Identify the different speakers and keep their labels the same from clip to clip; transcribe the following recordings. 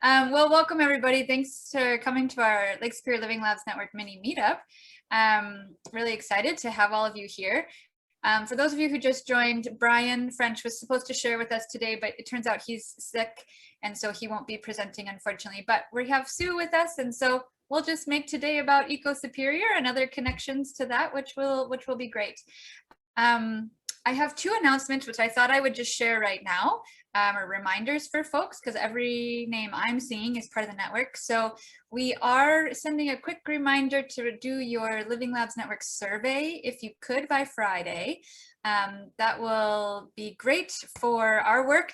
Speaker 1: Well, welcome everybody. Thanks for coming to our Lake Superior Living Labs Network mini meetup. Really excited to have all of you here. For those of you who just joined, Brian French was supposed to share with us today, but it turns out he's sick, and so he won't be presenting, unfortunately. But we have Sue with us, and so we'll just make today about Eco Superior and other connections to that, which will be great. I have two announcements, which I thought I would just share right now, or reminders for folks, because every name I'm seeing is part of the network. So we are sending a quick reminder to do your Living Labs Network survey, if you could, by Friday. That will be great for our work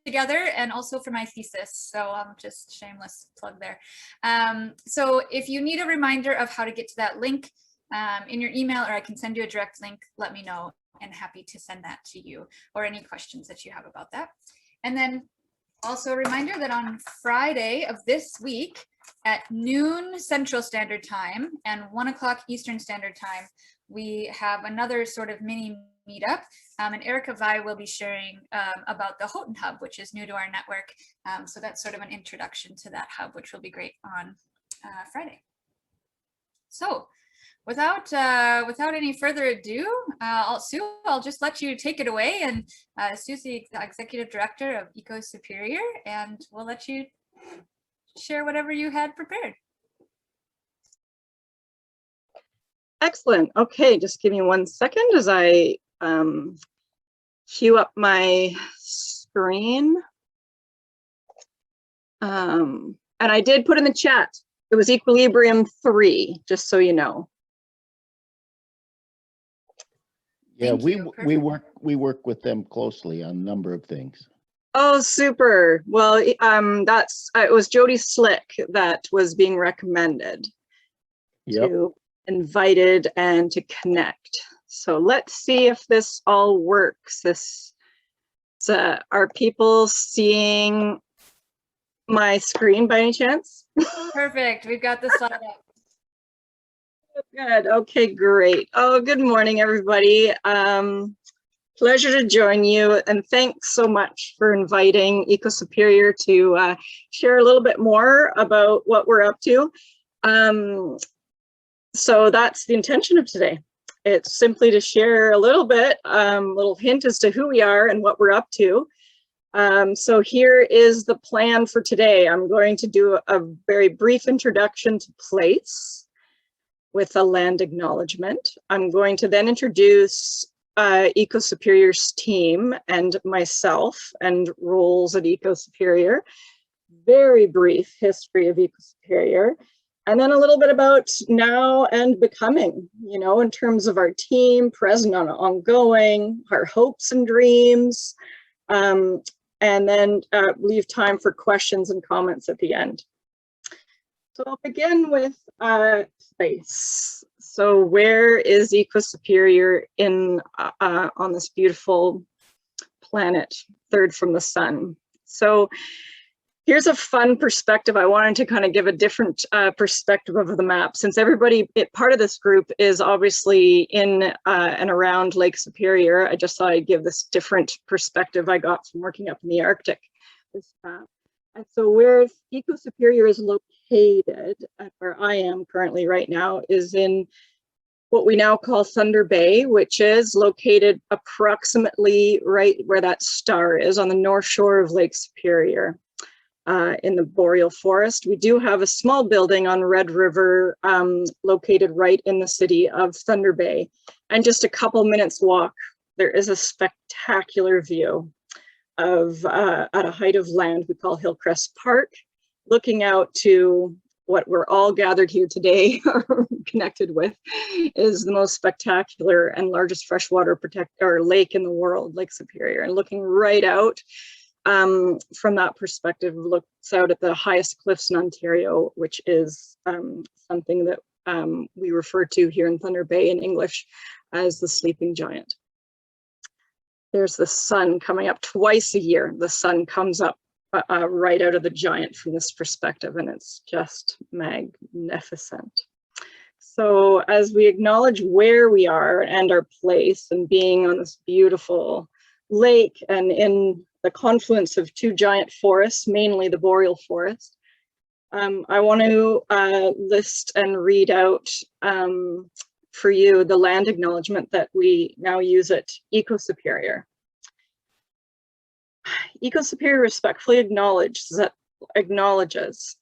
Speaker 1: together and also for my thesis. So just shameless plug there. So if you need a reminder of how to get to that link in your email, or I can send you a direct link, let me know. And happy to send that to you, or any questions that you have about that. And then also a reminder that on Friday of this week at noon Central Standard Time and 1 o'clock Eastern Standard Time, we have another sort of mini meetup, and Erica Vi will be sharing about the Houghton Hub, which is new to our network. So that's sort of an introduction to that hub, which will be great on Friday. So without any further ado, Sue, I'll just let you take it away. And Sue's the Executive Director of Eco Superior, and we'll let you share whatever you had prepared.
Speaker 2: Excellent. Okay, just give me 1 second as I queue up my screen. And I did put in the chat, it was Equilibrium 3, just so you know.
Speaker 3: Yeah, we work with them closely on a number of things.
Speaker 2: Oh, super. Well, it was Jody Slick that was being recommended to invited and to connect. So let's see if this all works. Are people seeing my screen by any chance?
Speaker 1: Perfect. We've got the slide up.
Speaker 2: Good. Okay, great. Oh, good morning, everybody. Pleasure to join you, and thanks so much for inviting Eco Superior to share a little bit more about what we're up to. So that's the intention of today. It's simply to share a little bit, little hint as to who we are and what we're up to. So here is the plan for today. I'm going to do a very brief introduction to place with a land acknowledgement. I'm going to then introduce Eco Superior's team and myself and roles at Eco Superior. Very brief history of Eco Superior. And then a little bit about now and becoming, you know, in terms of our team, present and ongoing, our hopes and dreams, and then leave time for questions and comments at the end. So I'll begin with place. So where is Eco Superior on this beautiful planet, third from the sun? So here's a fun perspective. I wanted to kind of give a different perspective of the map, since part of this group is obviously in and around Lake Superior. I just thought I'd give this different perspective I got from working up in the Arctic. This map. And so where Eco Superior is located, where I am currently right now, is in what we now call Thunder Bay, which is located approximately right where that star is on the north shore of Lake Superior in the boreal forest. We do have a small building on Red River located right in the city of Thunder Bay. And just a couple minutes walk, there is a spectacular view of at a height of land we call Hillcrest Park, looking out to what we're all gathered here today connected with is the most spectacular and largest freshwater lake in the world, Lake Superior. And looking right out from that perspective, looks out at the highest cliffs in Ontario, which is something that we refer to here in Thunder Bay in English as the sleeping giant. There's the sun coming up twice a year. The sun comes up right out of the giant from this perspective, and it's just magnificent. So as we acknowledge where we are and our place and being on this beautiful lake and in the confluence of two giant forests, mainly the boreal forest. I want to list and read out for you the land acknowledgement that we now use at EcoSuperior. EcoSuperior respectfully acknowledges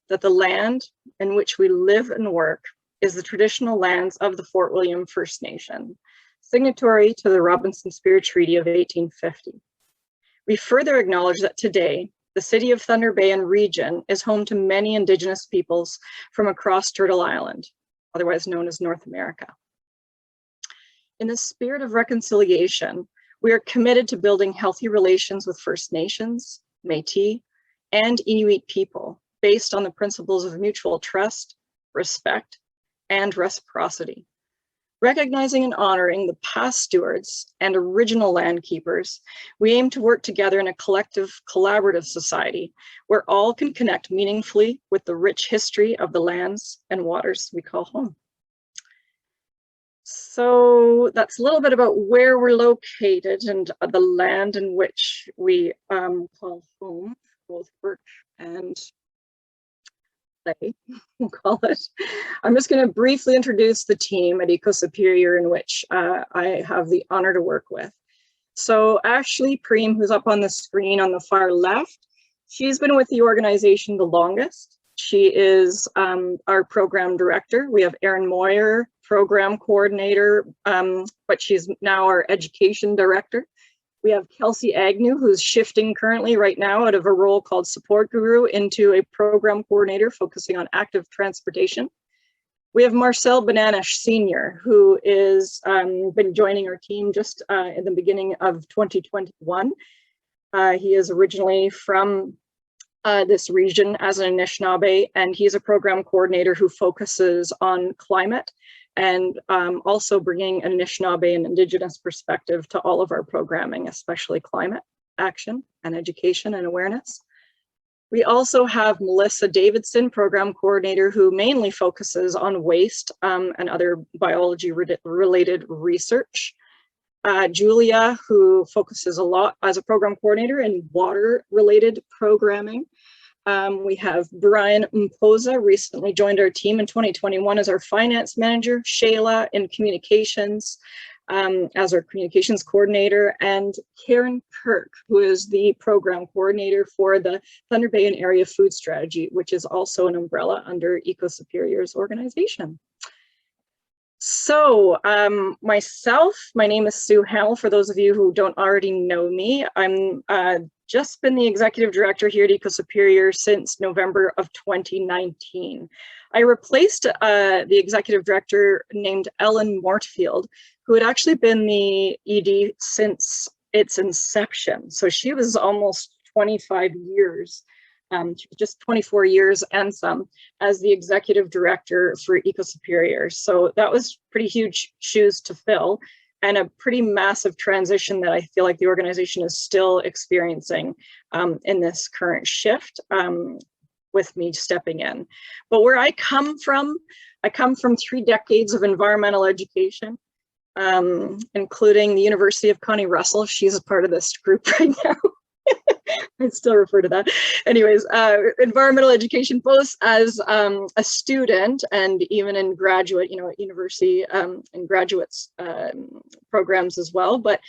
Speaker 2: that the land in which we live and work is the traditional lands of the Fort William First Nation, signatory to the Robinson Spear Treaty of 1850. We further acknowledge that today, the city of Thunder Bay and region is home to many Indigenous peoples from across Turtle Island, otherwise known as North America. In the spirit of reconciliation, we are committed to building healthy relations with First Nations, Métis, and Inuit people based on the principles of mutual trust, respect, and reciprocity. Recognizing and honoring the past stewards and original land keepers, we aim to work together in a collective, collaborative society where all can connect meaningfully with the rich history of the lands and waters we call home. So that's a little bit about where we're located and the land in which we call home, both work and play, we'll call it. I'm just going to briefly introduce the team at EcoSuperior in which I have the honor to work with. So Ashley Preem, who's up on the screen on the far left, she's been with the organization the longest. She is our program director. We have Erin Moyer, program coordinator, but she's now our education director. We have Kelsey Agnew, who's shifting currently right now out of a role called support guru into a program coordinator focusing on active transportation. We have Marcel Bananish Sr., who is been joining our team just in the beginning of 2021. He is originally from this region as an Anishinaabe, and he's a program coordinator who focuses on climate and also bringing an Anishinaabe and Indigenous perspective to all of our programming, especially climate action and education and awareness. We also have Melissa Davidson, program coordinator, who mainly focuses on waste and other biology-related research. Julia, who focuses a lot as a program coordinator in water-related programming. We have Brian Mpoza, recently joined our team in 2021 as our finance manager, Shayla in communications as our communications coordinator, and Karen Kirk, who is the program coordinator for the Thunder Bay and Area Food Strategy, which is also an umbrella under EcoSuperior's organization. So myself, my name is Sue Hamel. For those of you who don't already know me, I'm just been the executive director here at EcoSuperior since November of 2019. I replaced the executive director named Ellen Mortfield, who had actually been the ED since its inception. So she was almost 25 years, just 24 years and some, as the executive director for EcoSuperior. So that was pretty huge shoes to fill, and a pretty massive transition that I feel like the organization is still experiencing in this current shift with me stepping in. But where I come from 3 decades of environmental education, including the University of Connie Russell. She's a part of this group right now. I still refer to that. Anyways, environmental education, both as a student and even in graduate, at university and graduates programs as well, but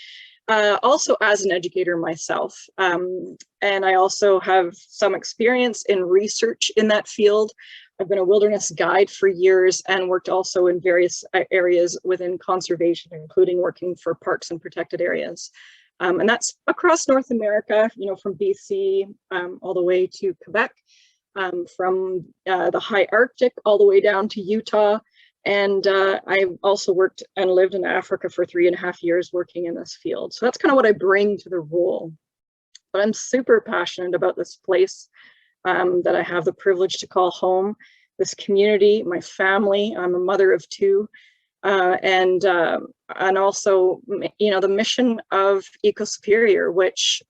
Speaker 2: also as an educator myself. And I also have some experience in research in that field. I've been a wilderness guide for years and worked also in various areas within conservation, including working for parks and protected areas. And that's across North America, from BC all the way to Quebec, from the high Arctic all the way down to Utah. And I've also worked and lived in Africa for 3.5 years working in this field. So that's kind of what I bring to the role. But I'm super passionate about this place that I have the privilege to call home, this community, my family. I'm a mother of 2. And also, the mission of EcoSuperior, which,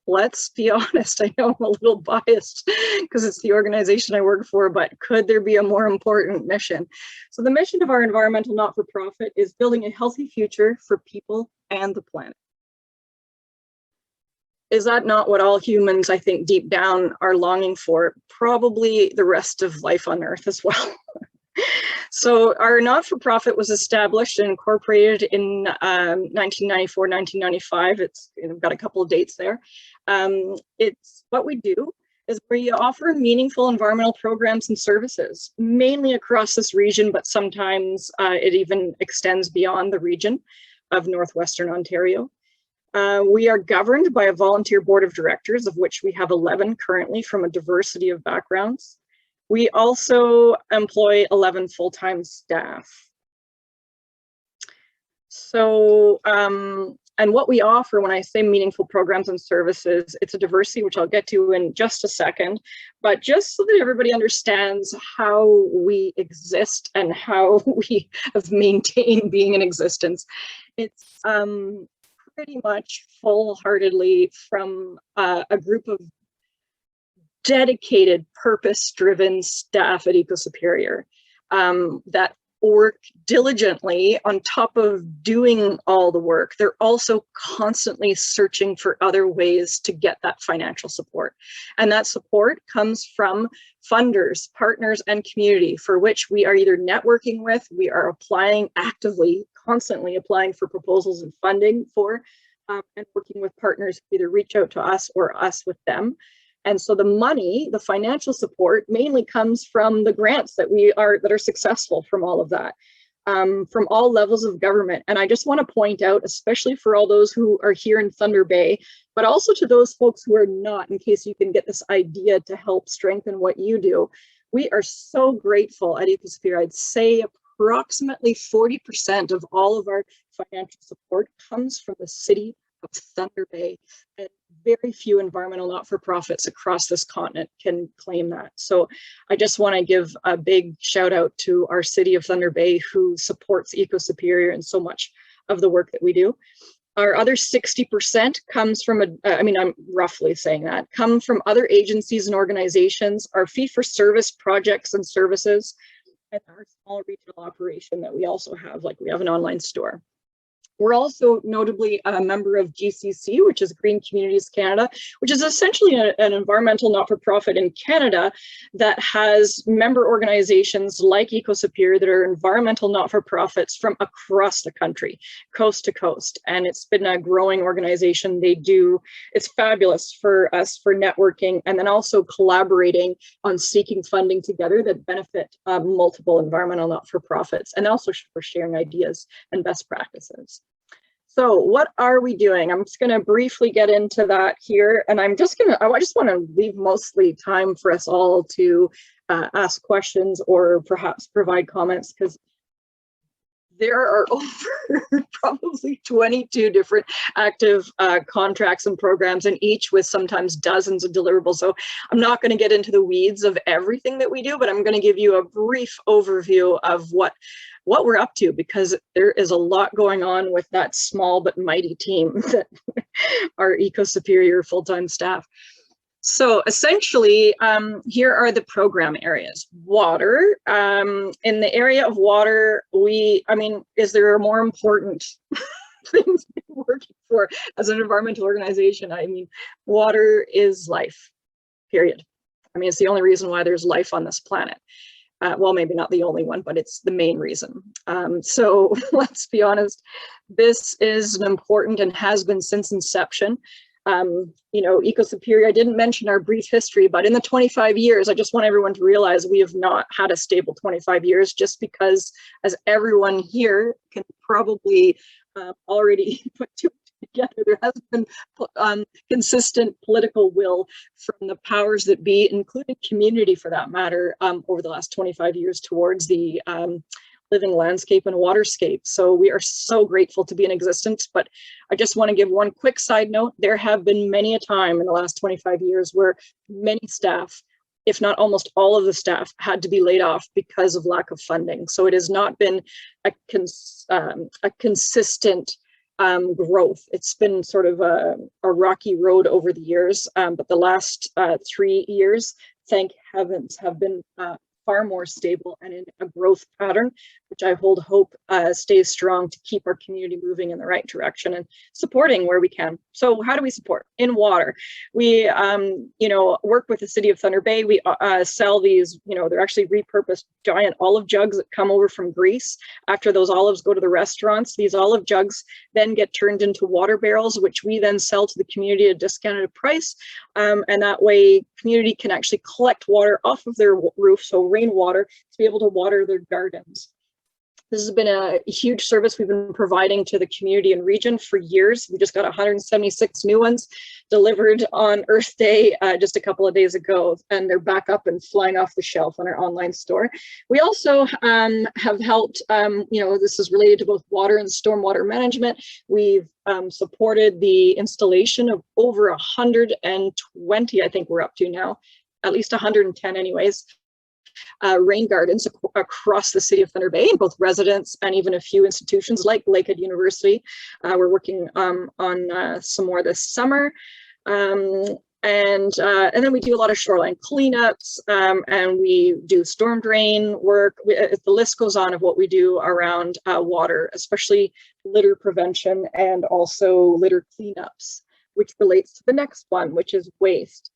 Speaker 2: let's be honest, I know I'm a little biased because it's the organization I work for, but could there be a more important mission? So the mission of our environmental not-for-profit is building a healthy future for people and the planet. is that not what all humans, I think, deep down are longing for? Probably the rest of life on Earth as well. So our not-for-profit was established and incorporated in 1994, 1995. It's got a couple of dates there. It's what we do is we offer meaningful environmental programs and services, mainly across this region, but sometimes it even extends beyond the region of Northwestern Ontario. We are governed by a volunteer board of directors, of which we have 11 currently from a diversity of backgrounds. We also employ 11 full-time staff. So, and what we offer, when I say meaningful programs and services, it's a diversity, which I'll get to in just a second, but just so that everybody understands how we exist and how we have maintained being in existence. It's pretty much full-heartedly from a group of dedicated, purpose-driven staff at EcoSuperior that work diligently on top of doing all the work. They're also constantly searching for other ways to get that financial support. And that support comes from funders, partners, and community, for which we are either networking with, we are applying actively, constantly applying for proposals and funding for, and working with partners who either reach out to us or us with them. And so the money, the financial support, mainly comes from the grants that are successful from all of that, from all levels of government. And I just want to point out, especially for all those who are here in Thunder Bay, but also to those folks who are not, in case you can get this idea to help strengthen what you do. We are so grateful at EcoSuperior. I'd say approximately 40% of all of our financial support comes from the city of Thunder Bay, and very few environmental not-for-profits across this continent can claim that. So I just want to give a big shout out to our city of Thunder Bay, who supports EcoSuperior and so much of the work that we do. Our other 60% comes from, I'm roughly saying that, come from other agencies and organizations, our fee-for-service projects and services, and our small regional operation that we also have, like we have an online store. We're also notably a member of GCC, which is Green Communities Canada, which is essentially an environmental not-for-profit in Canada that has member organizations like EcoSuperior that are environmental not-for-profits from across the country, coast to coast. And it's been a growing organization. It's fabulous for us for networking and then also collaborating on seeking funding together that benefit multiple environmental not-for-profits, and also for sharing ideas and best practices. So what are we doing? I'm just going to briefly get into that here, and I just want to leave mostly time for us all to ask questions or perhaps provide comments, because there are over probably 22 different active contracts and programs, and each with sometimes dozens of deliverables. So I'm not going to get into the weeds of everything that we do, but I'm going to give you a brief overview of what we're up to, because there is a lot going on with that small but mighty team that our EcoSuperior full-time staff. So essentially, here are the program areas. Water, in the area of water, is there a more important things we're working for as an environmental organization? I mean, water is life, period. I mean, it's the only reason why there's life on this planet. Well, maybe not the only one, but it's the main reason. So let's be honest, this is an important and has been since inception. EcoSuperior, I didn't mention our brief history, but in the 25 years, I just want everyone to realize we have not had a stable 25 years, just because, as everyone here can probably already put two together, there has been consistent political will from the powers that be, including community for that matter, over the last 25 years towards the living landscape and waterscape. So we are so grateful to be in existence. But I just want to give one quick side note. There have been many a time in the last 25 years where many staff, if not almost all of the staff, had to be laid off because of lack of funding. So it has not been a consistent growth. It's been sort of a rocky road over the years, but the last 3 years, thank heavens, have been far more stable and in a growth pattern, which I hold hope stays strong to keep our community moving in the right direction and supporting where we can. So how do we support? In water, we work with the city of Thunder Bay. We sell these, they're actually repurposed giant olive jugs that come over from Greece. After those olives go to the restaurants, these olive jugs then get turned into water barrels, which we then sell to the community at a discounted price. And that way community can actually collect water off of their roof, so rainwater, to be able to water their gardens. This has been a huge service we've been providing to the community and region for years. We just got 176 new ones delivered on Earth Day just a couple of days ago, and they're back up and flying off the shelf on our online store. We also have helped, this is related to both water and stormwater management. We've supported the installation of over 120, I think we're up to now, at least 110 anyways, rain gardens across the city of Thunder Bay, both residents and even a few institutions like Lakehead University. We're working on some more this summer. And then we do a lot of shoreline cleanups, and we do storm drain work. The list goes on of what we do around water, especially litter prevention and also litter cleanups, which relates to the next one, which is waste.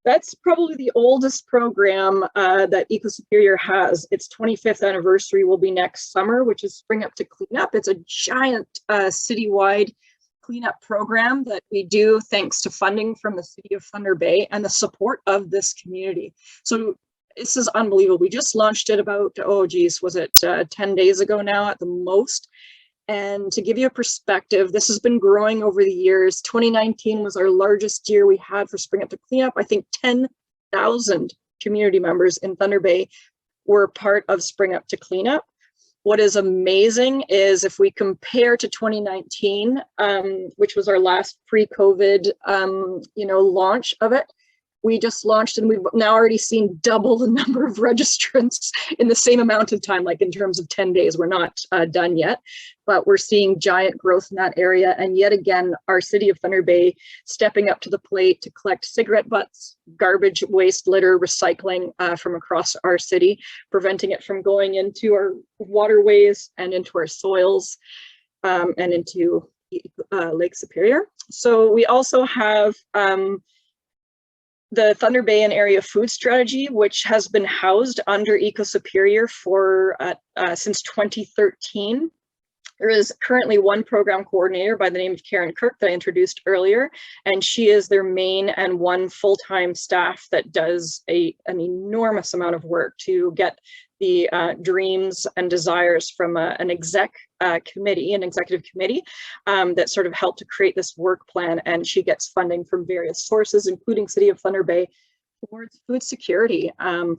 Speaker 2: That's probably the oldest program that Eco Superior has. Its 25th anniversary will be next summer, which is Spring Up to Clean Up. It's a giant citywide cleanup program that we do thanks to funding from the city of Thunder Bay and the support of this community. So this is unbelievable. We just launched it about, was it 10 days ago now at the most? And to give you a perspective, this has been growing over the years. 2019 was our largest year we had for Spring Up to Clean Up. I think 10,000 community members in Thunder Bay were part of Spring Up to Clean Up. What is amazing is if we compare to 2019, which was our last pre-COVID, launch of it, we just launched and we've now already seen double the number of registrants in the same amount of time, like in terms of 10 days. We're not done yet, but we're seeing giant growth in that area. And yet again, our city of Thunder Bay stepping up to the plate to collect cigarette butts, garbage, waste, litter, recycling from across our city, preventing it from going into our waterways and into our soils and into Lake Superior. So we also have the Thunder Bay and Area Food Strategy, which has been housed under Eco Superior for since 2013. There is currently one program coordinator by the name of Karen Kirk that I introduced earlier, and she is their main and one full-time staff that does an enormous amount of work to get the dreams and desires from an executive committee that sort of helped to create this work plan, and she gets funding from various sources, including City of Thunder Bay, towards food security,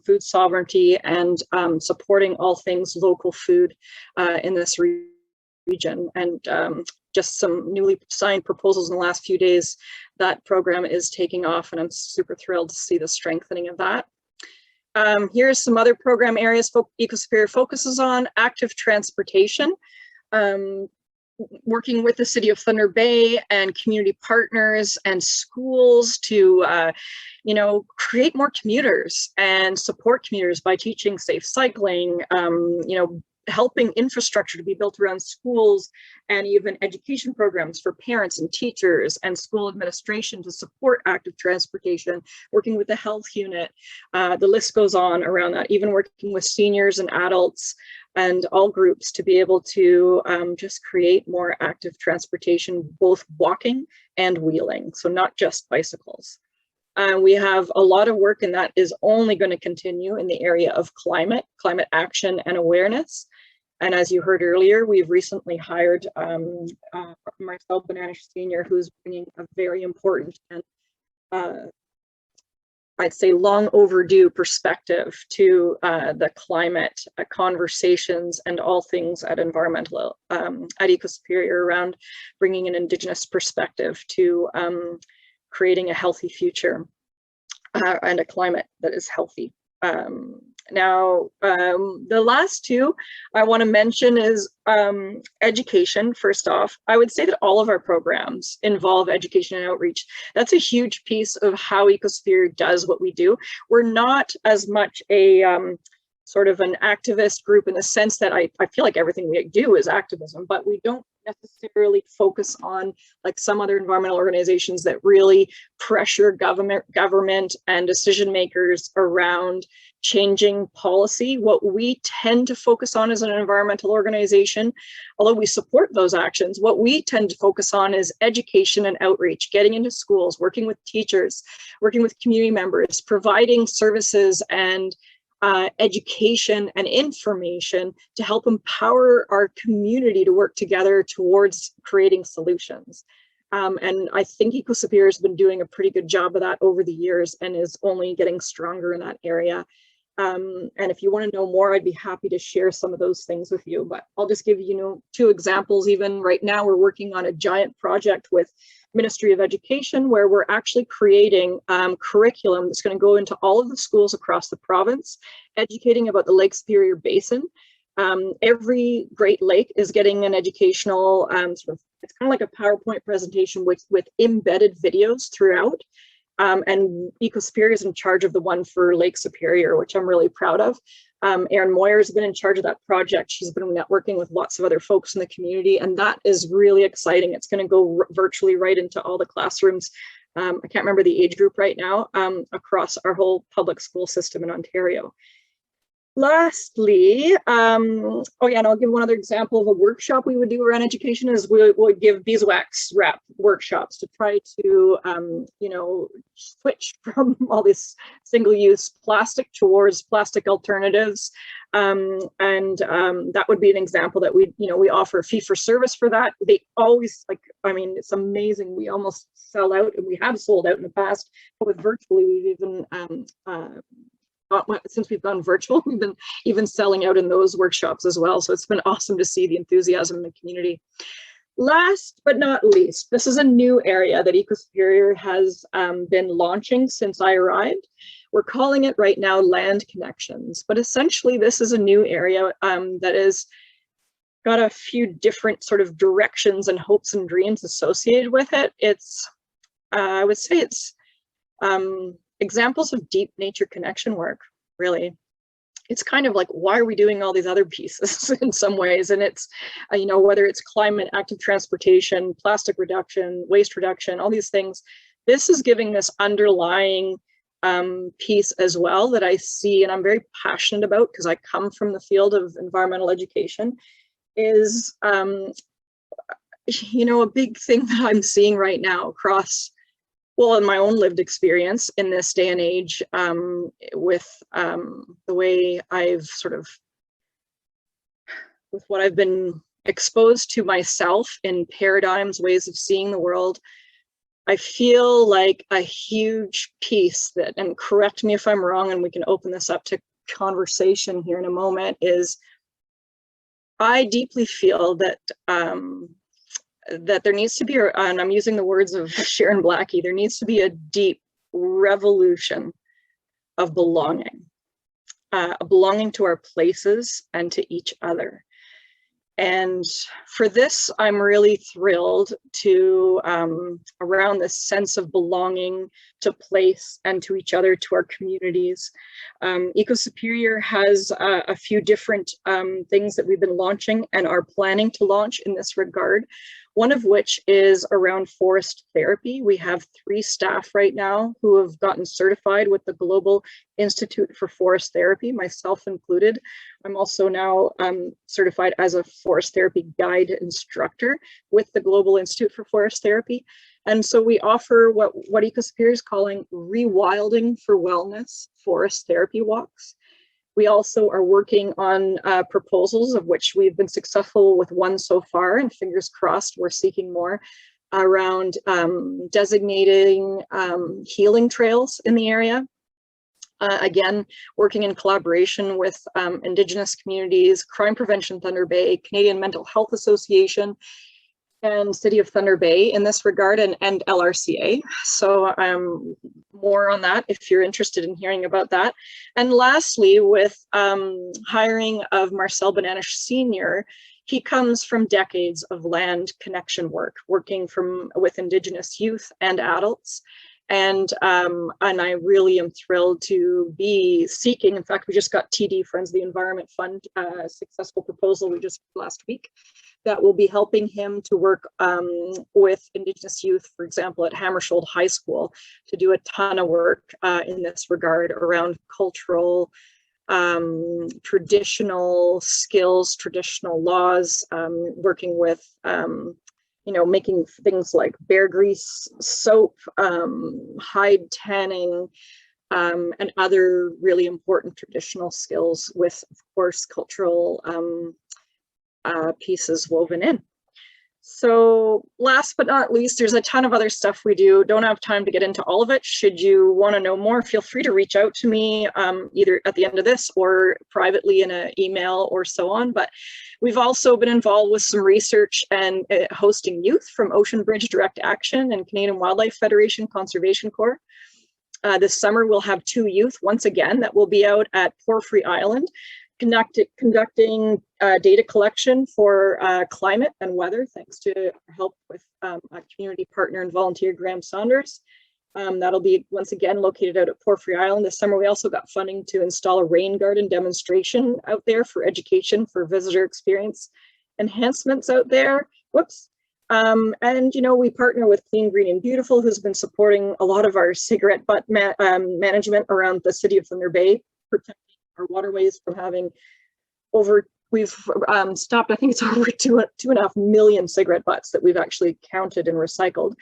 Speaker 2: food sovereignty, and supporting all things local food in this region. And just some newly signed proposals in the last few days, that program is taking off, and I'm super thrilled to see the strengthening of that. Here's some other program areas Eco Superior focuses on: active transportation, working with the City of Thunder Bay and community partners and schools to, create more commuters and support commuters by teaching safe cycling, helping infrastructure to be built around schools, and even education programs for parents and teachers and school administration to support active transportation, working with the health unit. The list goes on around that, even working with seniors and adults and all groups to be able to just create more active transportation, both walking and wheeling, so not just bicycles. We have a lot of work, and that is only going to continue in the area of climate action and awareness. And as you heard earlier, we've recently hired Marcel Bonanish Sr., who's bringing a very important and I'd say long overdue perspective to the climate conversations and all things at environmental, at Eco Superior, around bringing an Indigenous perspective to creating a healthy future and a climate that is healthy. Now, the last two I want to mention is education. First off, I would say that all of our programs involve education and outreach. That's a huge piece of how Eco Superior does what we do. We're not as much a sort of an activist group in the sense that I feel like everything we do is activism, but we don't necessarily focus on like some other environmental organizations that really pressure government and decision makers around changing policy. What we tend to focus on as an environmental organization, although we support those actions, what we tend to focus on is education and outreach, getting into schools, working with teachers, working with community members, providing services and education and information to help empower our community to work together towards creating solutions. And I think EcoSuperior has been doing a pretty good job of that over the years and is only getting stronger in that area. And if you want to know more, I'd be happy to share some of those things with you, but I'll just give you, 2 examples. Even right now, we're working on a giant project with Ministry of Education, where we're actually creating curriculum that's going to go into all of the schools across the province, educating about the Lake Superior Basin. Every Great Lake is getting an educational, it's kind of like a PowerPoint presentation with embedded videos throughout. And EcoSuperior is in charge of the one for Lake Superior, which I'm really proud of. Erin Moyer's been in charge of that project. She's been networking with lots of other folks in the community, and that is really exciting. It's going to go virtually right into all the classrooms. I can't remember the age group right now, across our whole public school system in Ontario. Lastly, and I'll give one other example of a workshop we would do around education is we would give beeswax wrap workshops to try to, switch from all this single-use plastic towards plastic alternatives. That would be an example that we offer a fee for service for that. They always it's amazing. We almost sell out, and we have sold out in the past, but with virtually, we've even, since we've gone virtual, we've been even selling out in those workshops as well. So it's been awesome to see the enthusiasm in the community. Last but not least, this is a new area that EcoSuperior has been launching since I arrived. We're calling it right now Land Connections, but essentially this is a new area that is got a few different sort of directions and hopes and dreams associated with it. It's, I would say it's examples of deep nature connection work, really. It's kind of like, why are we doing all these other pieces in some ways? And it's, whether it's climate, active transportation, plastic reduction, waste reduction, all these things, this is giving this underlying piece as well that I see and I'm very passionate about because I come from the field of environmental education is, a big thing that I'm seeing right now across, well, in my own lived experience in this day and age, with the way I've with what I've been exposed to myself in paradigms, ways of seeing the world, I feel like a huge piece that, and correct me if I'm wrong, and we can open this up to conversation here in a moment, is I deeply feel that that there needs to be, and I'm using the words of Sharon Blackie, there needs to be a deep revolution of belonging, belonging to our places and to each other. And for this, I'm really thrilled to, around this sense of belonging to place and to each other, to our communities. EcoSuperior has a few different things that we've been launching and are planning to launch in this regard. One of which is around forest therapy. We have 3 staff right now who have gotten certified with the Global Institute for Forest Therapy, myself included. I'm also now certified as a forest therapy guide instructor with the Global Institute for Forest Therapy. And so we offer what EcoSuperior is calling rewilding for wellness forest therapy walks. We also are working on proposals, of which we've been successful with one so far, and fingers crossed we're seeking more, around designating healing trails in the area. Again, working in collaboration with Indigenous communities, Crime Prevention Thunder Bay, Canadian Mental Health Association, and City of Thunder Bay in this regard, and LRCA. So more on that if you're interested in hearing about that. And lastly, with hiring of Marcel Bananish Sr., he comes from decades of land connection work, working with Indigenous youth and adults. And I really am thrilled to be seeking. In fact, we just got TD, Friends of the Environment Fund, successful proposal we just last week that will be helping him to work with Indigenous youth, for example, at Hammersholt High School, to do a ton of work in this regard around cultural, traditional skills, traditional laws, working with making things like bear grease soap, hide tanning, and other really important traditional skills with, of course, cultural pieces woven in. So last but not least, there's a ton of other stuff we do. Don't have time to get into all of it. Should you want to know more, feel free to reach out to me either at the end of this or privately in an email or so on. But we've also been involved with some research and hosting youth from Ocean Bridge Direct Action and Canadian Wildlife Federation Conservation Corps. This summer, we'll have 2 youth once again that will be out at Porphyry Island conducting data collection for climate and weather, thanks to help with a community partner and volunteer, Graham Saunders. That'll be once again located out at Porphyry Island this summer. We also got funding to install a rain garden demonstration out there for education, for visitor experience enhancements out there. Whoops. And we partner with Clean, Green and Beautiful, who's been supporting a lot of our cigarette butt management around the city of Thunder Bay, protecting our waterways from having we've stopped, I think it's over 2.5 million cigarette butts that we've actually counted and recycled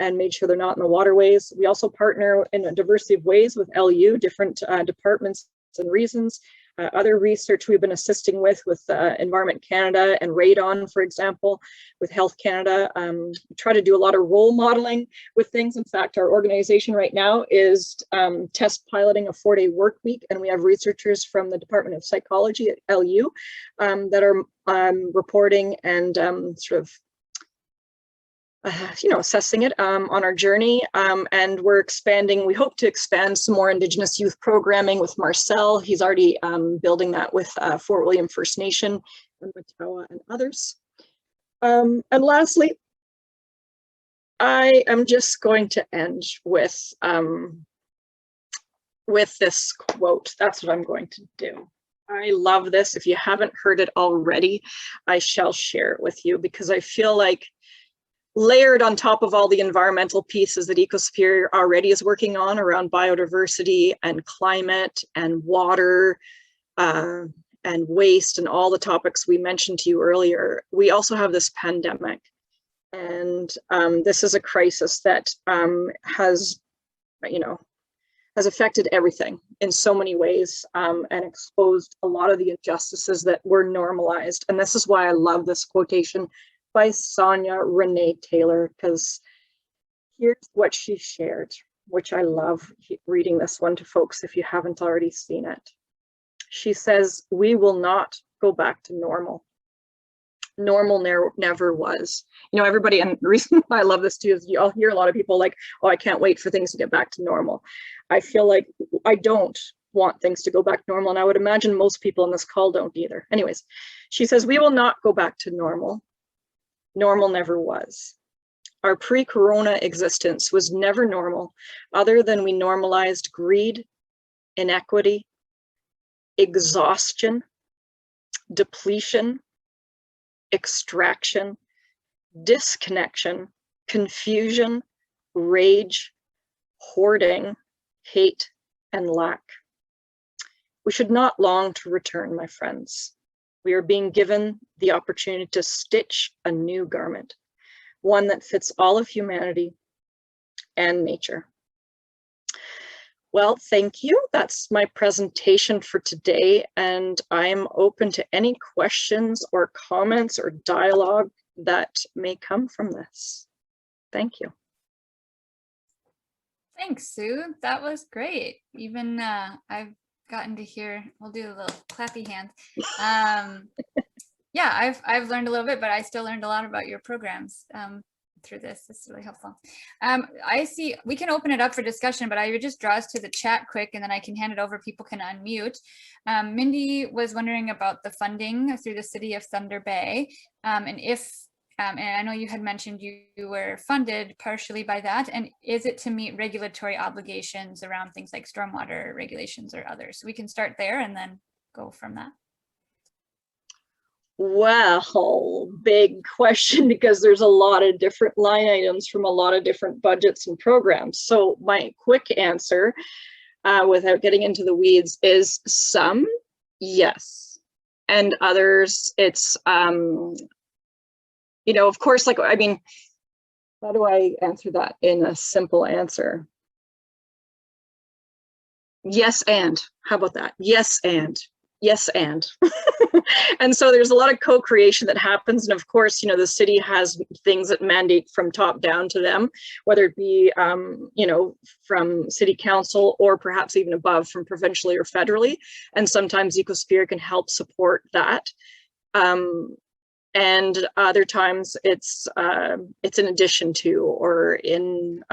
Speaker 2: and made sure they're not in the waterways. We also partner in a diversity of ways with LU, different departments and reasons. Other research we've been assisting with Environment Canada and Radon, for example, with Health Canada. We try to do a lot of role modeling with things. In fact, our organization right now is test piloting a 4-day work week, and we have researchers from the Department of Psychology at LU that are reporting and assessing it on our journey, and we're expanding. We hope to expand some more Indigenous youth programming with Marcel. He's already building that with Fort William First Nation and Matawa and others. And lastly, I am just going to end with this quote. That's what I'm going to do. I love this. If you haven't heard it already, I shall share it with you, because I feel like layered on top of all the environmental pieces that Ecosphere already is working on around biodiversity and climate and water and waste and all the topics we mentioned to you earlier, we also have this pandemic. And this is a crisis that has affected everything in so many ways, and exposed a lot of the injustices that were normalized. And this is why I love this quotation by Sonia Renee Taylor, because here's what she shared, which I love reading this one to folks if you haven't already seen it. She says, "We will not go back to normal. Normal never was." Everybody, and the reason why I love this too is I'll hear a lot of people like, "Oh, I can't wait for things to get back to normal." I feel like I don't want things to go back to normal, and I would imagine most people on this call don't either. Anyways, she says, "We will not go back to normal. Normal never was. Our pre-corona existence was never normal, other than we normalized greed, inequity, exhaustion, depletion, extraction, disconnection, confusion, rage, hoarding, hate, and lack. We should not long to return, my friends. We are being given the opportunity to stitch a new garment, one that fits all of humanity and nature." Well, thank you. That's my presentation for today, and I am open to any questions or comments or dialogue that may come from this. Thank you.
Speaker 1: Thanks, Sue. That was great. Even I've gotten to hear, we'll do a little clappy hand. Yeah, I've learned a little bit, but I still learned a lot about your programs through this. This is really helpful. I see we can open it up for discussion, but I would just draw us to the chat quick, and then I can hand it over. People can unmute. Mindy was wondering about the funding through the City of Thunder Bay, and if And I know you had mentioned you were funded partially by that. And is it to meet regulatory obligations around things like stormwater regulations or others? So we can start there and then go from that.
Speaker 2: Well, big question, because there's a lot of different line items from a lot of different budgets and programs. So my quick answer, without getting into the weeds, is some, yes. And others, it's, you know, of course, like, I mean, how do I answer that in a simple answer? Yes, and how about that? Yes, and yes, and. And so there's a lot of co-creation that happens. And of course, you know, the city has things that mandate from top down to them, whether it be, you know, from city council or perhaps even above from provincially or federally. And sometimes Ecosphere can help support that. And other times it's in addition to, or in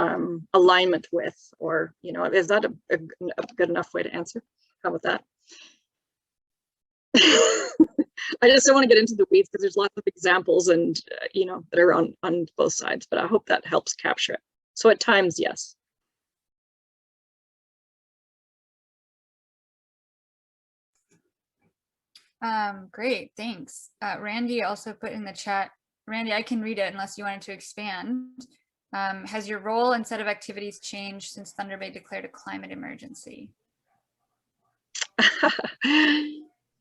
Speaker 2: alignment with, or, you know, is that a good enough way to answer? How about that? I just don't want to get into the weeds because there's lots of examples and, you know, that are on both sides, but I hope that helps capture it. So at times, yes.
Speaker 1: Great, thanks. Randy also put in the chat, Randy, I can read it unless you wanted to expand. Has your role and set of activities changed since Thunder Bay declared a climate emergency?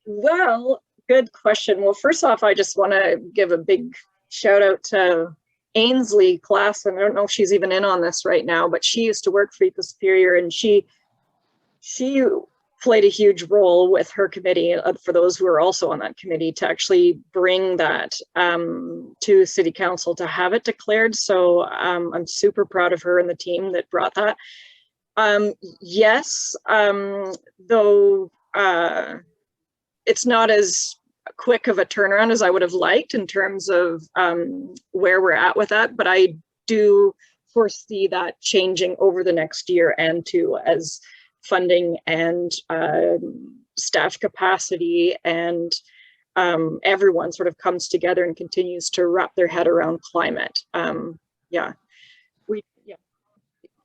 Speaker 2: Well, good question. Well, first off, I just want to give a big shout out to Ainsley Klassen. I don't know if she's even in on this right now, but she used to work for Ecosphere, and she played a huge role with her committee, for those who are also on that committee, to actually bring that to City Council to have it declared. So I'm super proud of her and the team that brought that. Yes, though it's not as quick of a turnaround as I would have liked in terms of where we're at with that, but I do foresee that changing over the next year and two, as funding and staff capacity and everyone sort of comes together and continues to wrap their head around climate. Yeah.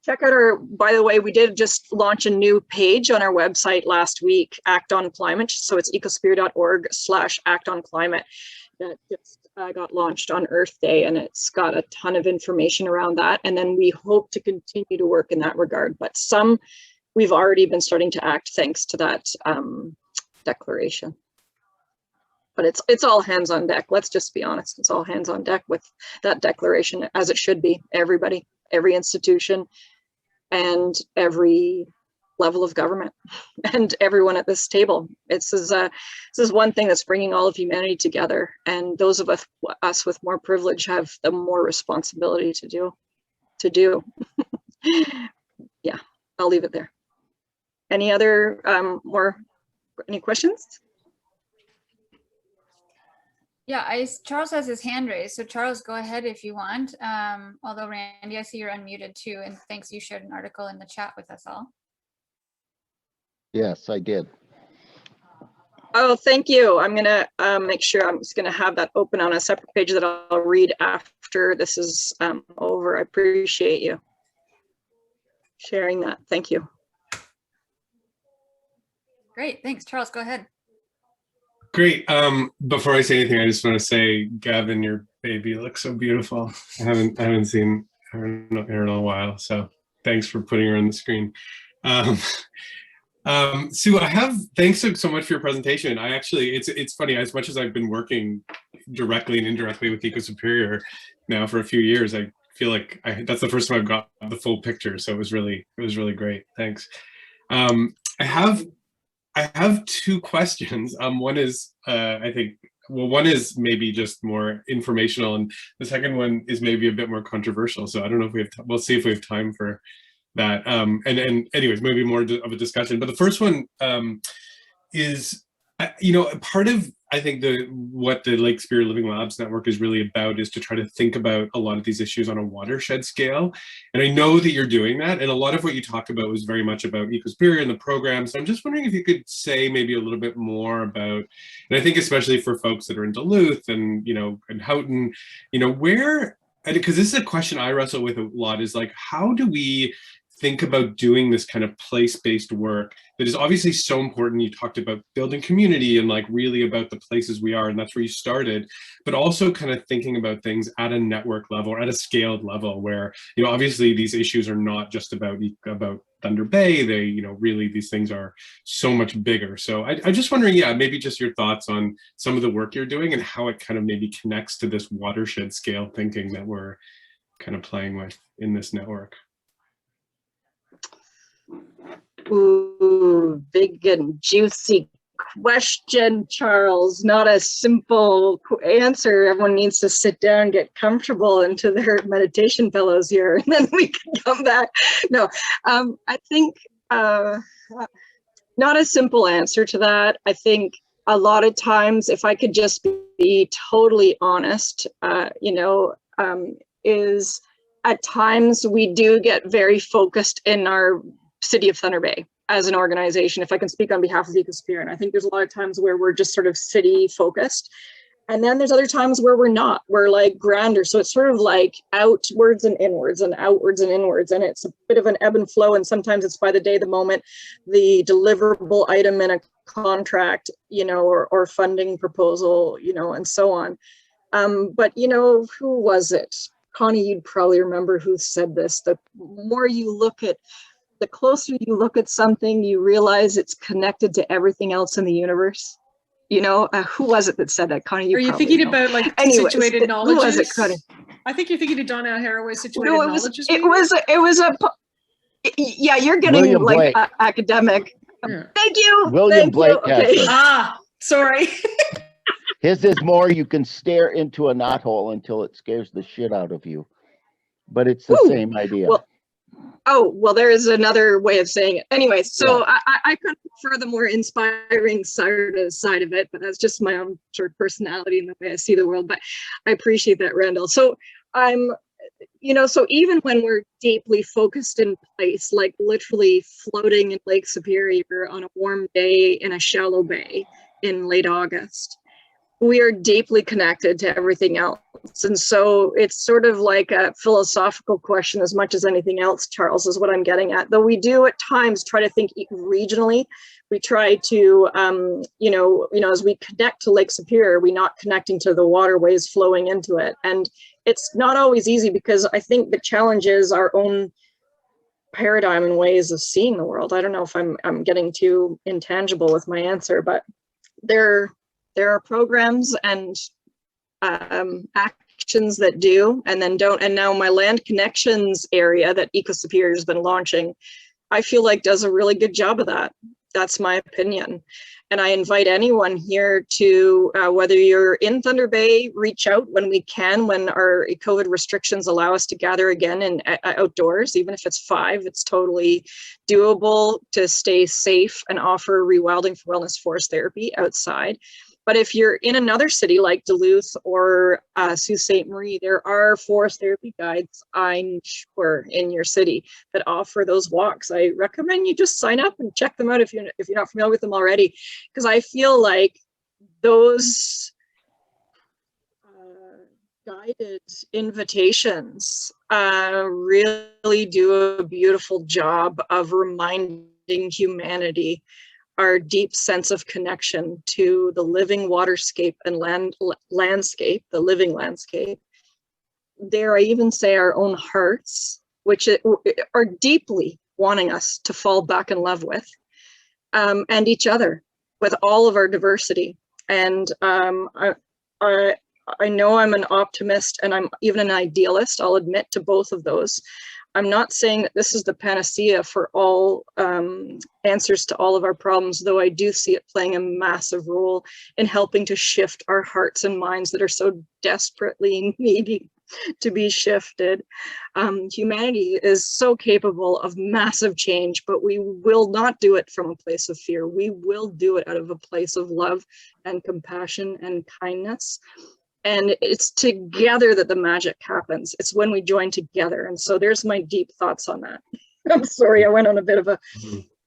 Speaker 2: Check out our, by the way, we did just launch a new page on our website last week, Act on Climate. So it's ecosphere.org/actonclimate. That just got launched on Earth Day, and it's got a ton of information around that. And then we hope to continue to work in that regard. But some we've already been starting to act thanks to that declaration. But it's all hands on deck. Let's just be honest. It's all hands on deck with that declaration, as it should be. Everybody, every institution, and every level of government, and everyone at this table. This is one thing that's bringing all of humanity together, and those of us with more privilege have the more responsibility to do. Yeah, I'll leave it there. Any other any questions?
Speaker 1: Yeah, Charles has his hand raised. So Charles, go ahead if you want. Although Randy, I see you're unmuted too. And thanks, you shared an article in the chat with us all.
Speaker 3: Yes, I did.
Speaker 2: Oh, thank you. I'm gonna make sure I'm just gonna have that open on a separate page that I'll read after this is over. I appreciate you sharing that. Thank you.
Speaker 4: Great, thanks. Charles, go ahead.
Speaker 5: Great. Before I say anything, I just want to say, Gavin, your baby looks so beautiful. I haven't seen her in a while, so thanks for putting her on the screen. Sue, thanks so much for your presentation. I actually, it's funny, as much as I've been working directly and indirectly with Eco Superior now for a few years, I feel like that's the first time I've got the full picture. So it was really great. Thanks. I have two questions. One is, one is maybe just more informational, and the second one is maybe a bit more controversial. So I don't know if we have, we'll see if we have time for that. And anyways, maybe more of a discussion. But the first one is, Part of, I think, what the Lake Superior Living Labs Network is really about is to try to think about a lot of these issues on a watershed scale. And I know that you're doing that. And a lot of what you talk about was very much about Eco Superior and the program. So I'm just wondering if you could say maybe a little bit more about, and I think especially for folks that are in Duluth and, and Houghton, where, because this is a question I wrestle with a lot, is like, how do we think about doing this kind of place-based work that is obviously so important? You talked about building community and like really about the places we are, and that's where you started, but also kind of thinking about things at a network level or at a scaled level where, obviously these issues are not just about Thunder Bay. They, really these things are so much bigger. So I'm just wondering, maybe just your thoughts on some of the work you're doing and how it kind of maybe connects to this watershed scale thinking that we're kind of playing with in this network.
Speaker 2: Ooh, big and juicy question, Charles. Not a simple answer. Everyone needs to sit down, get comfortable into their meditation pillows here, and then we can come back. No, I think not a simple answer to that. I think a lot of times, if I could just be totally honest, is at times we do get very focused in our city of Thunder Bay as an organization, if I can speak on behalf of Eco Superior. And I think there's a lot of times where we're just sort of city focused. And then there's other times where we're not, we're like grander. So it's sort of like outwards and inwards and outwards and inwards. And it's a bit of an ebb and flow. And sometimes it's by the day, the moment, the deliverable item in a contract, or funding proposal, and so on. But who was it? Connie, you'd probably remember who said this. The more you look at, the closer you look at something, you realize it's connected to everything else in the universe. Who was it that said that? Connie,
Speaker 6: Are you thinking about like situated knowledge?
Speaker 2: Who was it, Connie?
Speaker 6: I think you're thinking of Donna Haraway, situated knowledge.
Speaker 2: Yeah, you're getting
Speaker 3: William
Speaker 2: like
Speaker 3: Blake.
Speaker 2: Academic.
Speaker 6: Yeah.
Speaker 2: Thank you.
Speaker 3: William Blake.
Speaker 2: Okay.
Speaker 6: Sorry.
Speaker 3: His is more, you can stare into a knothole until it scares the shit out of you. But it's the same idea.
Speaker 2: Well, there is another way of saying it. Anyway, so yeah. I could prefer the more inspiring side of it, but that's just my own sort of personality and the way I see the world. But I appreciate that, Randall. So so even when we're deeply focused in place, like literally floating in Lake Superior on a warm day in a shallow bay in late August, we are deeply connected to everything else. And so it's sort of like a philosophical question as much as anything else, Charles, is what I'm getting at. Though we do at times try to think regionally, we try to, as we connect to Lake Superior, we're not connecting to the waterways flowing into it. And it's not always easy because I think the challenge is our own paradigm and ways of seeing the world. I don't know if I'm getting too intangible with my answer, but there are programs and actions that do and then don't. And now my land connections area that Eco Superior has been launching, I feel like does a really good job of that. That's my opinion. And I invite anyone here to, whether you're in Thunder Bay, reach out when we can, when our COVID restrictions allow us to gather again and outdoors, even if it's 5, it's totally doable to stay safe and offer rewilding for wellness forest therapy outside. But if you're in another city like Duluth or Sault Ste. Marie, there are forest therapy guides, I'm sure, in your city that offer those walks. I recommend you just sign up and check them out if you're not familiar with them already, because I feel like those guided invitations really do a beautiful job of reminding humanity our deep sense of connection to the living waterscape and landscape, the living landscape. Dare I even say our own hearts, which are deeply wanting us to fall back in love with, and each other, with all of our diversity. And I know I'm an optimist and I'm even an idealist, I'll admit to both of those. I'm not saying that this is the panacea for all answers to all of our problems, though I do see it playing a massive role in helping to shift our hearts and minds that are so desperately needing to be shifted. Humanity is so capable of massive change, but we will not do it from a place of fear. We will do it out of a place of love and compassion and kindness. And it's together that the magic happens. It's when we join together. And so there's my deep thoughts on that. I'm sorry, I went on a bit of a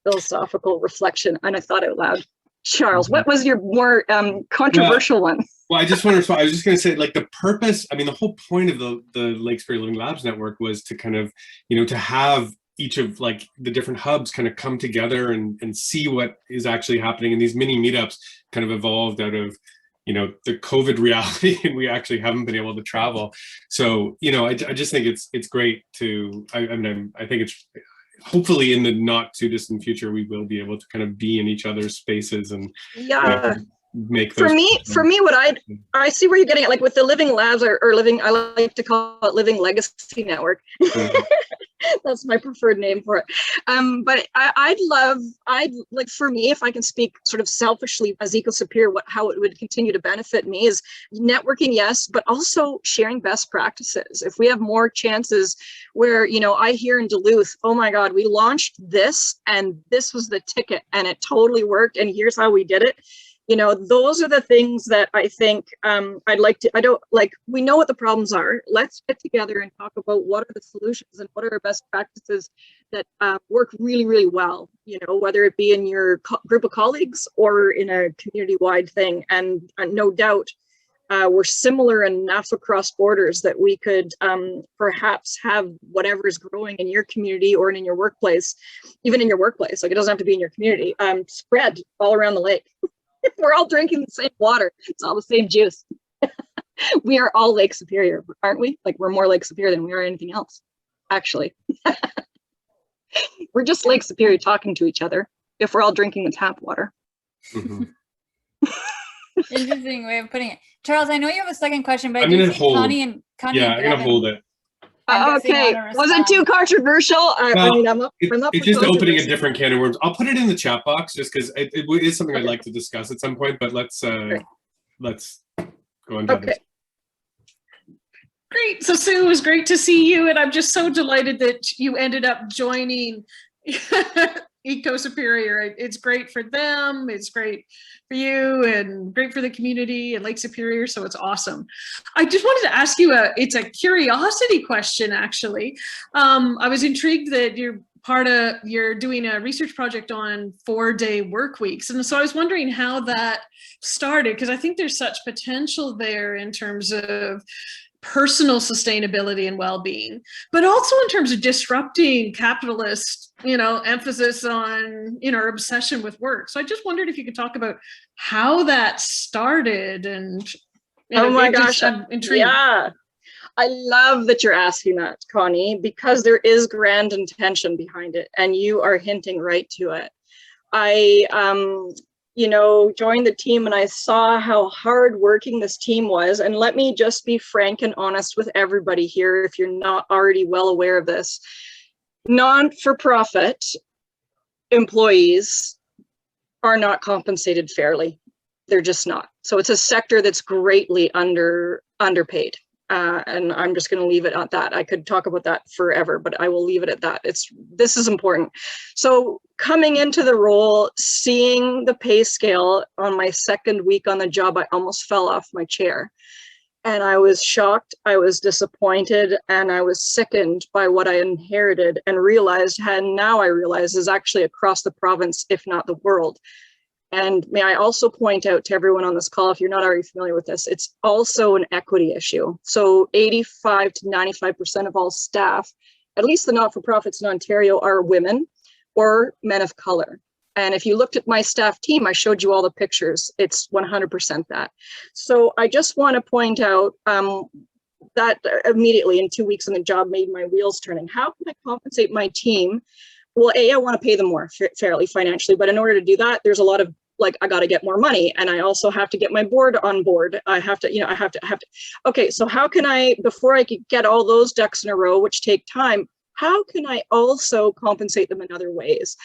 Speaker 2: philosophical reflection and I thought out loud. Charles, what was your more controversial one?
Speaker 5: Well, I just want to, I was just going to say, like, the purpose, I mean, the whole point of the Lake Superior Living Labs Network was to kind of, you know, to have each of like the different hubs kind of come together and see what is actually happening. And these mini meetups kind of evolved out of, you know, the COVID reality, and we actually haven't been able to travel. So, you know, I just think it's great to, I mean, I think it's, hopefully in the not too distant future, we will be able to kind of be in each other's spaces and make those.
Speaker 2: For me, what I see where you're getting at, like with the Living Labs or Living, I like to call it Living Legacy Network. That's my preferred name for it. But I'd like, for me, if I can speak sort of selfishly as Eco Superior, how it would continue to benefit me is networking, yes, but also sharing best practices. If we have more chances where, you know, I hear in Duluth, oh my God, we launched this and this was the ticket and it totally worked and here's how we did it. You know, those are the things that I think I'd like to, we know what the problems are. Let's get together and talk about what are the solutions and what are our best practices that work really, really well, you know, whether it be in your group of colleagues or in a community-wide thing. And no doubt we're similar enough across borders that we could perhaps have whatever is growing in your community or in your workplace, even in your workplace, like it doesn't have to be in your community, spread all around the lake. We're all drinking the same water. It's all the same juice. We are all Lake Superior, aren't we? Like we're more Lake Superior than we are anything else, actually. We're just Lake Superior talking to each other if we're all drinking the tap water.
Speaker 5: Mm-hmm.
Speaker 1: Interesting way of putting it. Charles, I know you have a second question, but
Speaker 5: I'm
Speaker 1: I do
Speaker 5: gonna
Speaker 1: see
Speaker 5: hold.
Speaker 1: Connie and
Speaker 5: Yeah, I'm gonna hold it.
Speaker 2: Okay, was it too controversial? I mean, I'm up
Speaker 5: it's just opening a different can of worms. I'll put it in the chat box just because it is something I'd like to discuss at some point. But let's go on to others.
Speaker 6: Great. So Sue, it was great to see you, and I'm just so delighted that you ended up joining Eco Superior. It's great for them, it's great for you, and great for the community and Lake Superior, so it's awesome. I just wanted to ask you it's a curiosity question, actually. I was intrigued that you're doing a research project on 4-day work weeks, and so I was wondering how that started, because I think there's such potential there in terms of personal sustainability and well-being, but also in terms of disrupting capitalist, you know, emphasis on, you know, our obsession with work. So I just wondered if you could talk about how that started and, you know,
Speaker 2: oh my gosh,
Speaker 6: I'm intrigued.
Speaker 2: Yeah. I love that you're asking that, Connie, because there is grand intention behind it and you are hinting right to it. I you know, joined the team and I saw how hard working this team was. And let me just be frank and honest with everybody here, if you're not already well aware of this. Non-for-profit employees are not compensated fairly. They're just not. So it's a sector that's greatly underpaid. And I'm just going to leave it at that. I could talk about that forever, but I will leave it at that. This is important. So coming into the role, seeing the pay scale on my second week on the job, I almost fell off my chair. And I was shocked, I was disappointed, and I was sickened by what I inherited and realized, and now I realize is actually across the province, if not the world. And may I also point out to everyone on this call, if you're not already familiar with this, it's also an equity issue. So 85 to 95% of all staff, at least the not-for-profits in Ontario, are women or men of color. And if you looked at my staff team, I showed you all the pictures, it's 100% that. So I just want to point out that immediately in 2 weeks on the job made my wheels turning. How can I compensate my team? Well, I want to pay them more fairly financially, but in order to do that, there's a lot of I got to get more money, and I also have to get my board on board. I have to, you know, I have to. Okay, so how can I, before I could get all those ducks in a row, which take time, how can I also compensate them in other ways?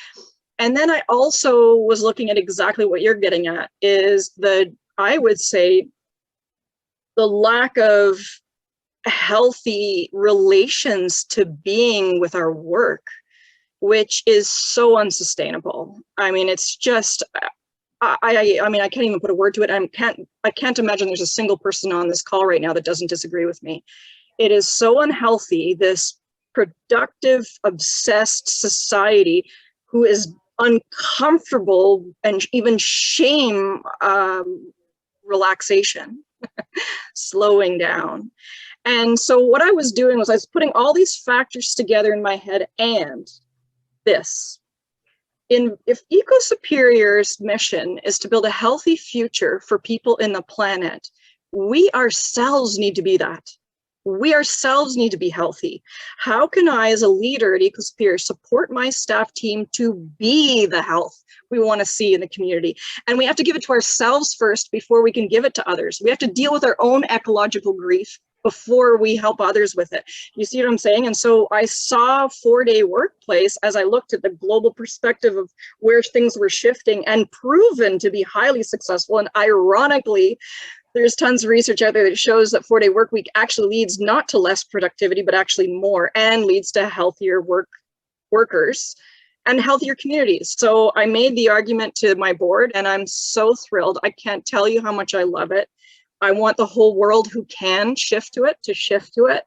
Speaker 2: And then I also was looking at exactly what you're getting at is I would say, the lack of healthy relations to being with our work, which is so unsustainable. I mean, it's just, I mean, I can't even put a word to it. I can't imagine there's a single person on this call right now that doesn't disagree with me. It is so unhealthy, this productive, obsessed society who is uncomfortable and even shame relaxation, slowing down. And so what I was doing was I was putting all these factors together in my head, and this. If Eco Superior's mission is to build a healthy future for people in the planet, we ourselves need to be that. We ourselves need to be healthy. How can I, as a leader at Eco Superior, support my staff team to be the health we want to see in the community? And we have to give it to ourselves first before we can give it to others. We have to deal with our own ecological grief before we help others with it. You see what I'm saying? And so I saw 4-day workplace as I looked at the global perspective of where things were shifting and proven to be highly successful. And ironically, there's tons of research out there that shows that 4-day work week actually leads not to less productivity, but actually more, and leads to healthier workers and healthier communities. So I made the argument to my board, and I'm so thrilled. I can't tell you how much I love it. I want the whole world who can shift to it to shift to it.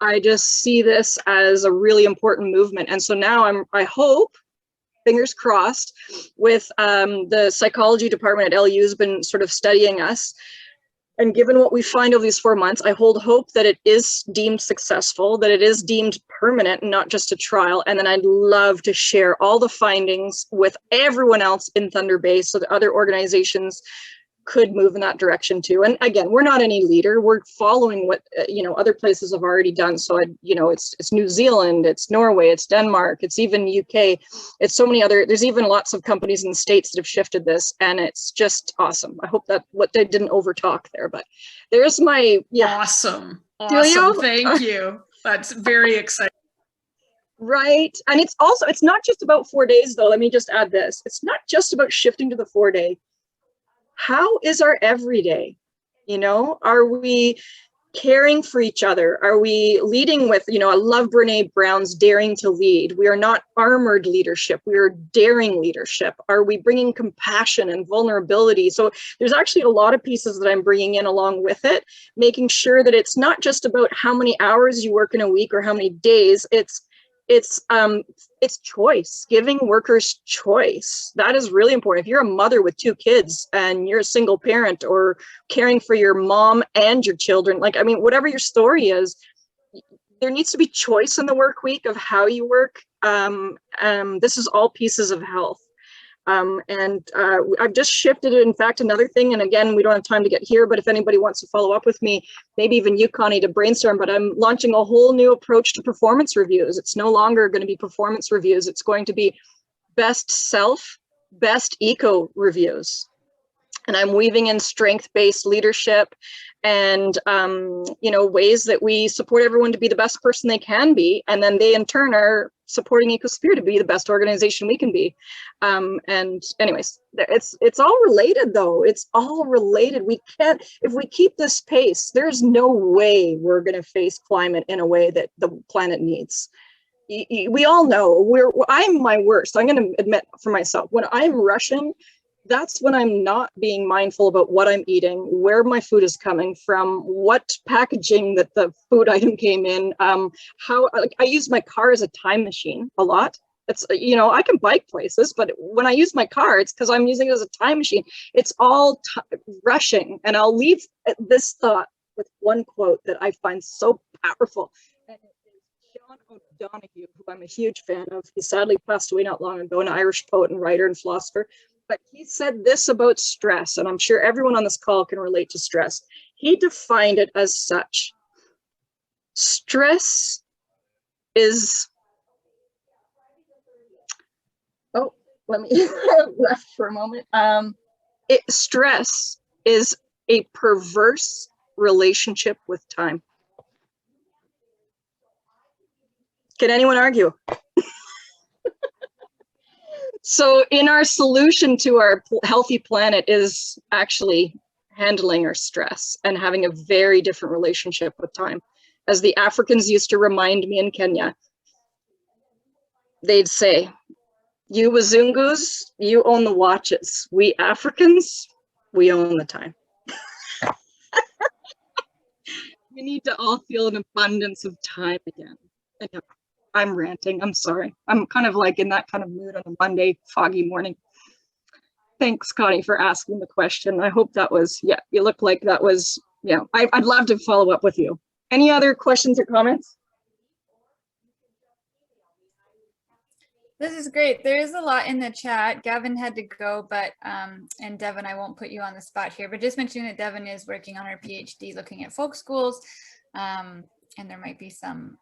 Speaker 2: I just see this as a really important movement. And so now I hope, fingers crossed, with the psychology department at LU has been sort of studying us. And given what we find over these 4 months, I hold hope that it is deemed successful, that it is deemed permanent and not just a trial. And then I'd love to share all the findings with everyone else in Thunder Bay so that other organizations could move in that direction too. And again, we're not any leader. We're following what other places have already done. So it's New Zealand, it's Norway, it's Denmark, it's even UK. It's so many other. There's even lots of companies in the States that have shifted this, and it's just awesome. I hope that what they didn't overtalk there, but there's my
Speaker 6: Awesome. Thank you. That's very exciting.
Speaker 2: Right. And it's not just about 4 days though. Let me just add this. It's not just about shifting to the 4-day. How is our everyday? Are we caring for each other? Are we leading with, I love Brene Brown's daring to lead. We are not armored leadership. We are daring leadership. Are we bringing compassion and vulnerability? So there's actually a lot of pieces that I'm bringing in along with it, making sure that it's not just about how many hours you work in a week or how many days. It's choice, giving workers choice. That is really important. If you're a mother with 2 kids and you're a single parent or caring for your mom and your children, whatever your story is, there needs to be choice in the work week of how you work. This is all pieces of health. I've just shifted it. In fact, another thing, and again, we don't have time to get here, but if anybody wants to follow up with me, maybe even you, Connie, to brainstorm, but I'm launching a whole new approach to performance reviews. It's no longer going to be performance reviews. It's going to be best self, best eco reviews. And I'm weaving in strength-based leadership and, ways that we support everyone to be the best person they can be. And then they in turn are supporting Eco Superior to be the best organization we can be. And anyways, it's all related though. It's all related. We can't, if we keep this pace, there's no way we're going to face climate in a way that the planet needs. We all know I'm my worst. I'm going to admit for myself, when I'm rushing, that's when I'm not being mindful about what I'm eating, where my food is coming from, what packaging that the food item came in, I use my car as a time machine a lot. It's, I can bike places, but when I use my car, it's because I'm using it as a time machine. It's all rushing. And I'll leave this thought with one quote that I find so powerful. And it is John O'Donoghue, who I'm a huge fan of. He sadly passed away not long ago, an Irish poet and writer and philosopher. But he said this about stress, and I'm sure everyone on this call can relate to stress. He defined it as such. Stress is, let me left for a moment. Stress is a perverse relationship with time. Can anyone argue? So in our solution to our healthy planet is actually handling our stress and having a very different relationship with time. as the Africans used to remind me in Kenya. They'd say, you Wazungus, you own the watches. We Africans, we own the time. We need to all feel an abundance of time again. I'm ranting, I'm sorry. I'm kind of like in that kind of mood on a Monday, foggy morning. Thanks, Connie, for asking the question. I hope that was, yeah, you look like that was, yeah, I'd love to follow up with you. Any other questions or comments?
Speaker 1: This is great. There is a lot in the chat. Gavin had to go, but and Devin, I won't put you on the spot here, but just mentioning that Devin is working on her PhD looking at folk schools, and there might be some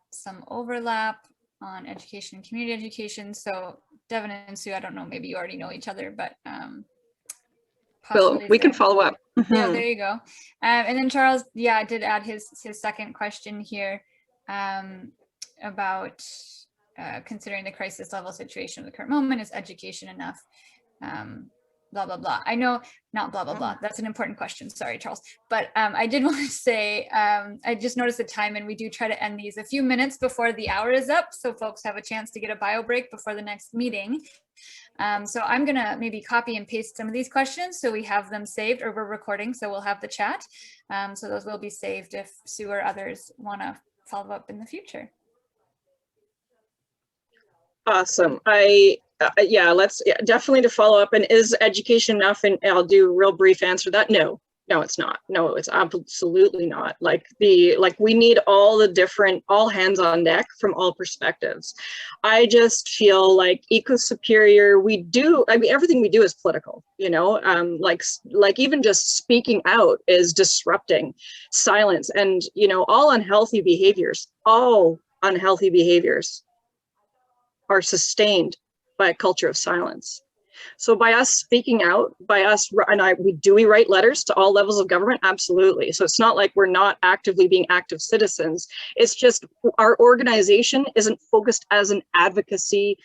Speaker 1: overlap on education and community education. So Devin and Sue, I don't know, maybe you already know each other, but
Speaker 2: Well, we can follow up.
Speaker 1: Yeah, there you go. And then Charles, yeah, did add his second question here about considering the crisis level situation of the current moment, is education enough? Blah, blah, blah. I know, not blah, blah, blah. That's an important question. Sorry, Charles. But I did want to say, I just noticed the time and we do try to end these a few minutes before the hour is up. So folks have a chance to get a bio break before the next meeting. So I'm going to maybe copy and paste some of these questions so we have them saved, or we're recording, so we'll have the chat. So those will be saved if Sue or others want to follow up in the future.
Speaker 2: Awesome. Yeah, let's definitely to follow up. And is education enough? And I'll do a real brief answer to that. No, it's not. No, it's absolutely not. Like we need all hands on deck from all perspectives. I just feel like Eco-Superior, everything we do is political, you know, like even just speaking out is disrupting silence, and, you know, all unhealthy behaviors are sustained by a culture of silence. So by us speaking out, we write letters to all levels of government? Absolutely. So it's not like we're not actively being active citizens. It's just our organization isn't focused as an advocacy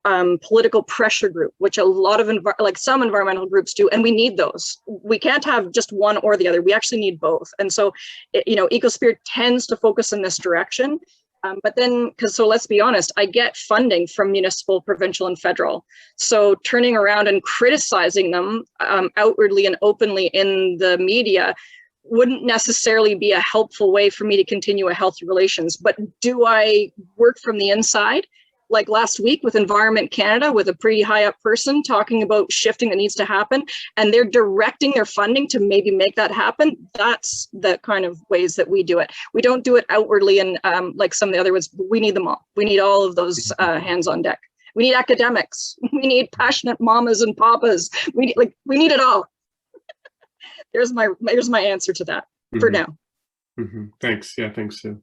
Speaker 2: political pressure group, which a lot of some environmental groups do, and we need those. We can't have just one or the other. We actually need both. And so, you know, Eco-Spirit tends to focus in this direction. But then, so let's be honest, I get funding from municipal, provincial, and federal. So turning around and criticizing them outwardly and openly in the media wouldn't necessarily be a helpful way for me to continue a healthy relations. But do I work from the inside? Like last week with Environment Canada, with a pretty high up person talking about shifting that needs to happen, and they're directing their funding to maybe make that happen. That's the kind of ways that we do it. We don't do it outwardly and like some of the other ones. We need them all. We need all of those hands on deck. We need academics. We need passionate mamas and papas. We need it all. There's my answer to that for now.
Speaker 5: Thanks. Yeah, thanks, Sue.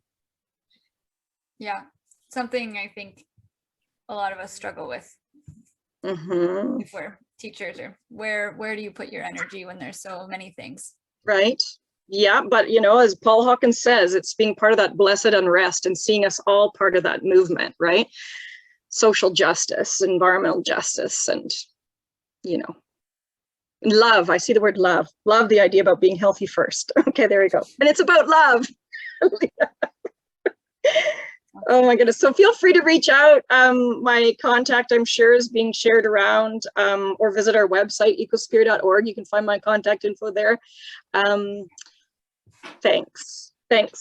Speaker 1: Yeah, something I think a lot of us struggle with if we're teachers, or where do you put your energy when there's so many things? Right.
Speaker 2: Yeah, but you know, as Paul Hawkins says, it's being part of that blessed unrest and seeing us all part of that movement, right? Social justice, environmental justice, and, you know, love. I see the word love. Love the idea about being healthy first. Okay, there we go. And it's about love. Oh my goodness. So feel free to reach out. My contact, I'm sure, is being shared around, or visit our website, ecosuperior.org. You can find my contact info there. Thanks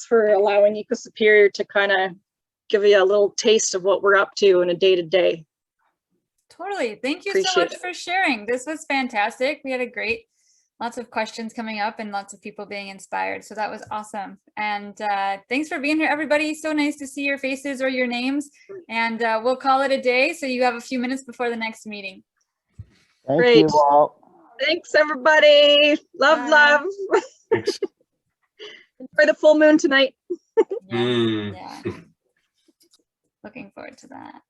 Speaker 2: for allowing Eco-Superior to kind of give you a little taste of what we're up to in a day-to-day.
Speaker 1: Totally. Thank you so much for sharing. This was fantastic. We had lots of questions coming up and lots of people being inspired. So that was awesome. And thanks for being here, everybody. So nice to see your faces or your names. And we'll call it a day, so you have a few minutes before the next meeting.
Speaker 3: Thank you all.
Speaker 2: Thanks, everybody. Love.
Speaker 5: Thanks.
Speaker 2: Enjoy the full moon tonight.
Speaker 1: Yeah. Looking forward to that.